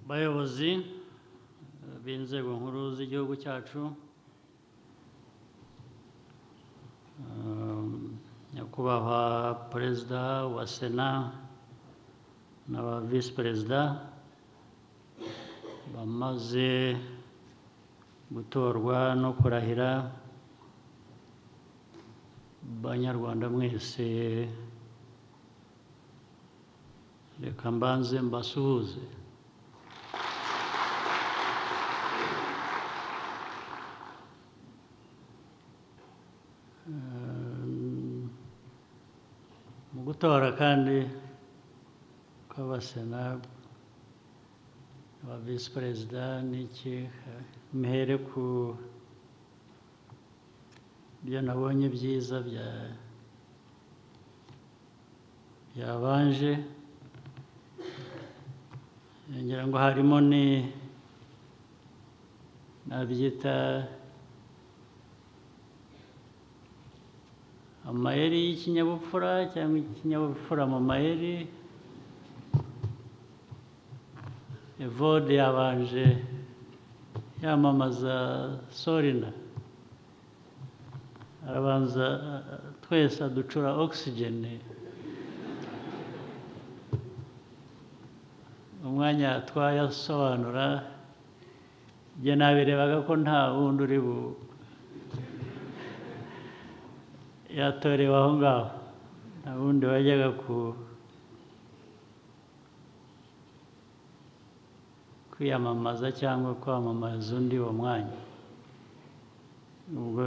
bayobozi b'inzego nkuru z'igihugu cyacu, nyakubahwa perezida wa sena n'aba visi perezida bamaze gutorwa no kurahira, banyarwanda mwese reka mbanze mbasuhuze. Mu gutora kandi kw'abasena aba visi perezida n'iki, mpere ku byo nabonye byiza byabanje, ngira ngo harimo nabyita amayeri y'ikinyabupfura cyangwa ikinyabupfura mu mayeri. Evode yabanje yamamaza Sorina, arabanza twese aducura oxygene, umwanya atwaye asobanura, njye nabirebaga ko nta wundi uri yatorewe aho ngaho, nta wundi wajyaga kwiyamamaza cyangwa kwamamaza undi uwo mwanya. Ubwo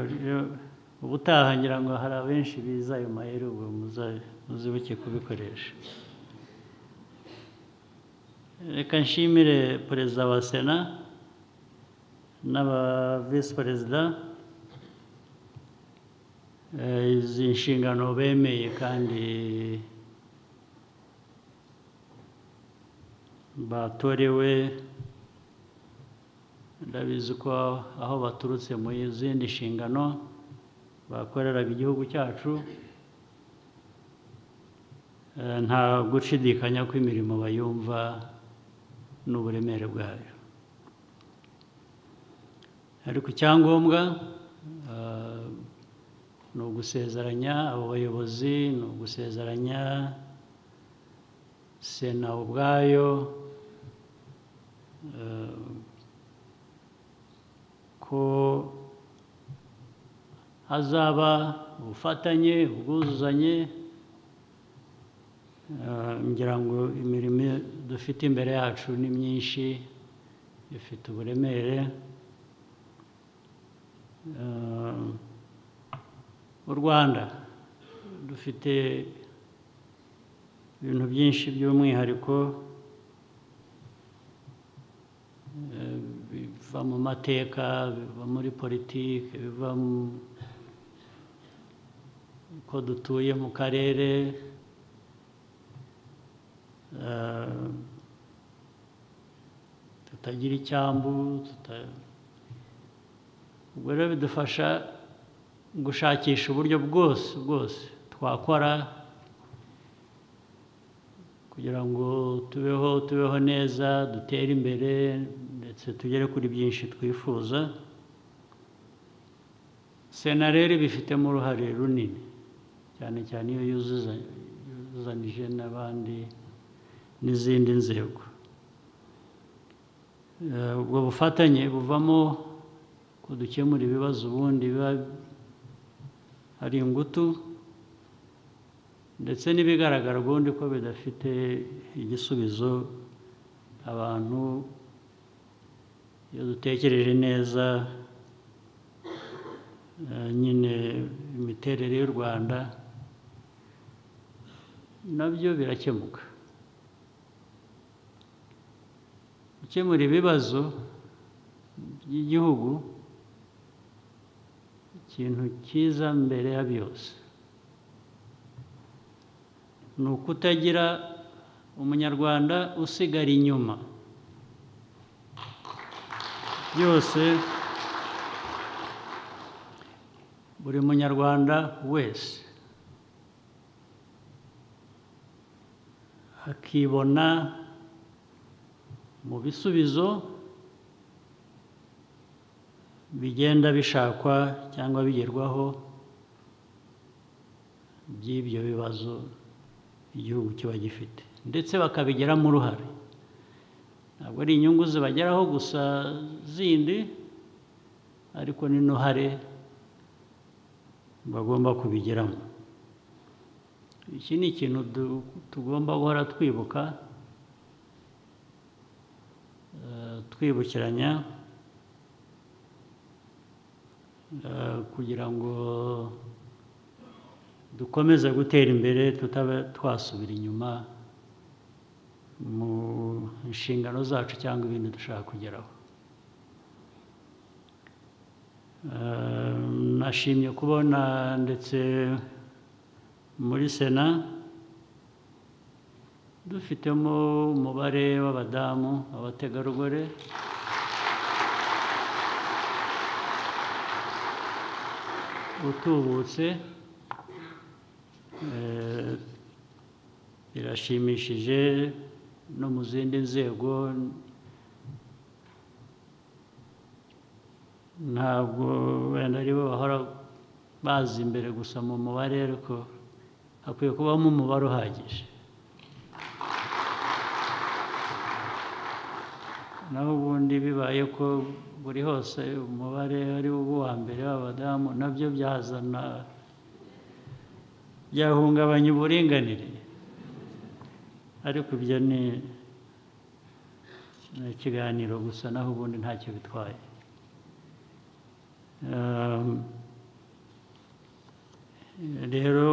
ubutaha ngira ngo hari abenshi biza ayo mayeri, ubwo muzibuke kubikoresha. Reka nshimire perezida wa sena n'aba visi perezida izi nshingano bemeye kandi batorewe. Ndabizi ko aho baturutse mu zindi nshingano bakoreraga igihugu cyacu, nta gushidikanya ko imirimo bayumva n'uburemere bwayo, ariko icyangombwa ni ugusezeranya abo bayobozi, ni ugusezeranya sena ubwayo ko hazaba ubufatanye, ubwuzuzanye. Ngira ngo imirimo dufite imbere yacu ni myinshi, ifite uburemere. U Rwanda dufite ibintu byinshi by'umwihariko biva mu mateka, biva muri politiki, biva ko dutuye mu karere, tutagira icyambu, ubwo rero bidufasha gushakisha uburyo bwose twakora kugira ngo tubeho neza, dutere imbere ndetse tugere kuri byinshi twifuza. Sena rero ibifitemo uruhare runini, cyane cyane iyo yuzuzanije n'abandi n'izindi nzego. Ubwo bufatanye buvamo ko dukemura ibibazo ubundi biba hari ingutu, ndetse n'ibigaragara ubundi ko bidafite igisubizo. Abantu iyo dutekereje neza nyine imiterere y'u Rwanda, nabyo birakemuka. Gukemura ibibazo by'igihugu, ikintu cyiza mbere ya byose ni ukutagira umunyarwanda usigara inyuma. Byose buri munyarwanda wese akibona mu bisubizo bigenda bishakwa cyangwa bigerwaho by'ibyo bibazo igihugu kiba gifite, ndetse bakabigiramo uruhare. Ntabwo ari inyungu zibageraho gusa zindi, ariko n'uruhare bagomba kubigiramo. Iki ni ikintu tugomba guhora twibuka, twibukiranya, kugira ngo dukomeze gutera imbere, tutaba twasubira inyuma mu nshingano zacu cyangwa ibintu dushaka kugeraho. Nashimye kubona ndetse muri Sena dufitemo umubare w'abadamu, abategarugori utubutse. Birashimishije. No mu zindi nzego ntabwo wenda ari bo bahora baza imbere gusa mu mubare, ariko hakwiye kubamo umubare uhagije. Naho ubundi bibaye ko buri hose umubare ari uwa mbere w'abadamu, nabyo byahungabanya uburinganire, ariko ibyo ni ikiganiro gusa, naho ubundi ntacyo bitwaye. Rero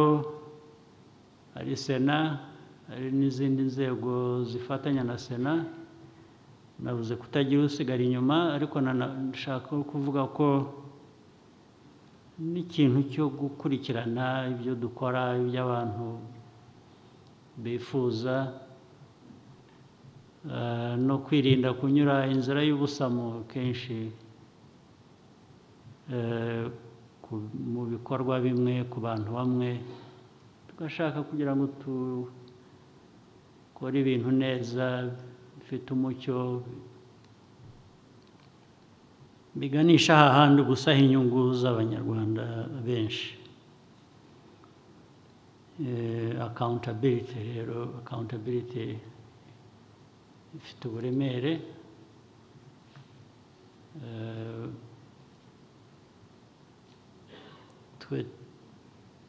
hari Sena, hari n'izindi nzego zifatanya na Sena. Navuze kutagira usigara inyuma, ariko nashaka kuvuga ko n'ikintu cyo gukurikirana ibyo dukora, ibyo abantu bifuza, no kwirinda kunyura inzira y'ubusamo kenshi mu bikorwa bimwe ku bantu bamwe, tugashaka kugira ngo dukore ibintu neza, bifite umucyo, biganisha hahandi gusaha inyungu z'Abanyarwanda benshi. Accountability rero, accountability ifite uburemere.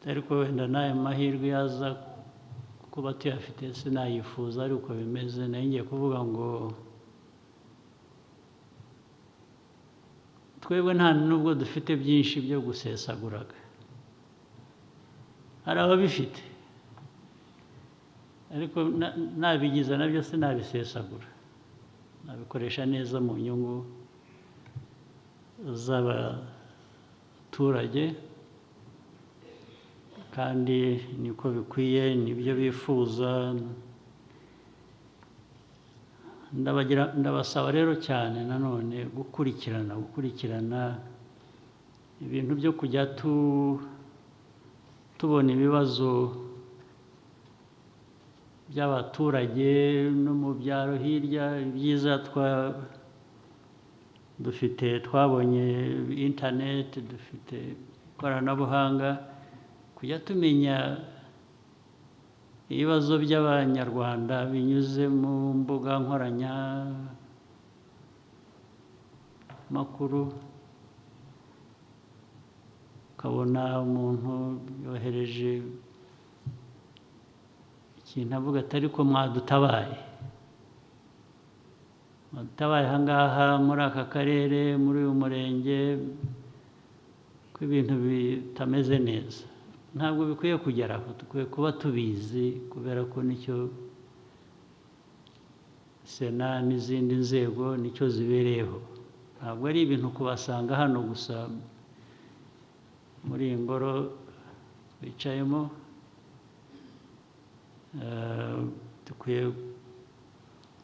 Ariko wenda n'aya mahirwe yaza kuba tuyafite sinayifuza, ariko bimeze. Nayo ngiye kuvuga ngo twebwe nta nubwo dufite byinshi byo gusesaguraga. Hari ababifite, ariko nabigize nabyo sinabisesagura, nabikoresha neza mu nyungu z'abaturage, kandi niko bikwiye, nibyo bifuza. Ndabasaba rero cyane nanone gukurikirana ibintu byo kujya tubona ibibazo by'abaturage no mu byaro hirya. Ibyiza twabonye interineti, dufite ikoranabuhanga, kujya tumenya ibibazo by'Abanyarwanda binyuze mu mbuga nkoranyamamakuru. Ukabona umuntu yohereje ikintu avuga ati ariko mwadutabaye aha ngaha muri aka karere, muri uyu murenge, ko ibintu bitameze neza. Ntabwo bikwiye kugera aho, dukwiye kuba tubizi, kubera ko nicyo Sena n'izindi nzego nicyo zibereyeho. Ntabwo ari ibintu kubasanga hano gusa muri iyi ngoro bicayemo. Dukwiye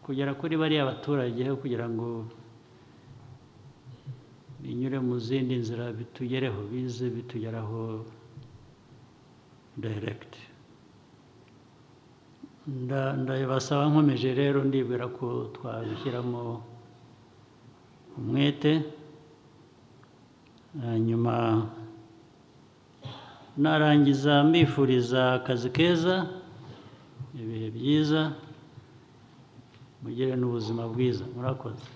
kugera kuri bariya baturage kugira ngo binyure mu zindi nzira bitugereho, bize bitugeraho direct. ndabasaba nkomeje rero ndibwira ko twabishyiramo umwete, hanyuma narangiza mbifuriza akazi keza, ibihe byiza, mugire n'ubuzima bwiza. Murakoze.